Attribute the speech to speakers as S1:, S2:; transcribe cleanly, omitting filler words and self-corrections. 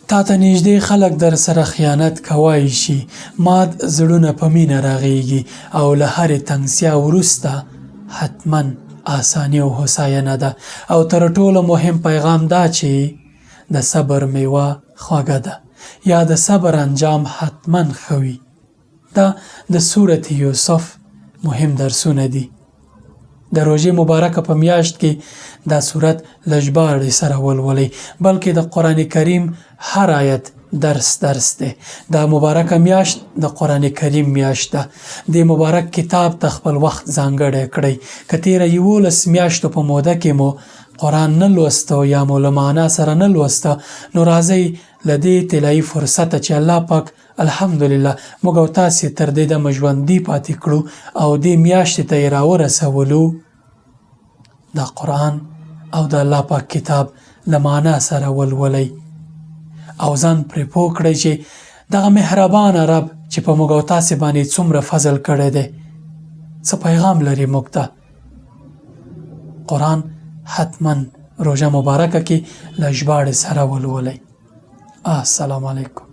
S1: تا ته نږدې خلک در سره خیانت کوای شي، مات زړونه په مینه رغېږي او له هرې تنګسیا وروسته حتما آساني او هوساینه ده. او تر ټولو مهم پیغام دا چې د صبر میوه خوږه ده، یا د صبر انجام حتما ښه وي. دا د سورت یوسف مهم درسونه دي. د روژې مبارکه په میاشت کې دا سورت له ژباړې سره ولولئ، بلکې د قرآن کریم هر آیت درس دی. دا مبارکه میاشت د قرآن کریم میاشت ده. د مبارک کتاب ته خپل وخت ځانګړی کړئ. که تیره 11 میاشتو په موده کې مو قرآن نه لوسته یا مو له معنا سره نه لوسته، نو راځئ له دې طلایي فرصته چې الله پاک الحمدلله موږ او تاسې تر دې دمه ژوندي پاتې کړو او دې میاشتې ته یې راورسولو، دا قرآن او د الله پاک کتاب له معنا سره ولولئ او ځان پرې پوه کړئ چې دغه مهربانه رب چې په موږ او تاسې باندې څومره فضل کړی دی، څه پیغام لري موږ ته. قرآن حتما روژه مبارکه کې له ژباړې سره ولولئ. السلام علیکم.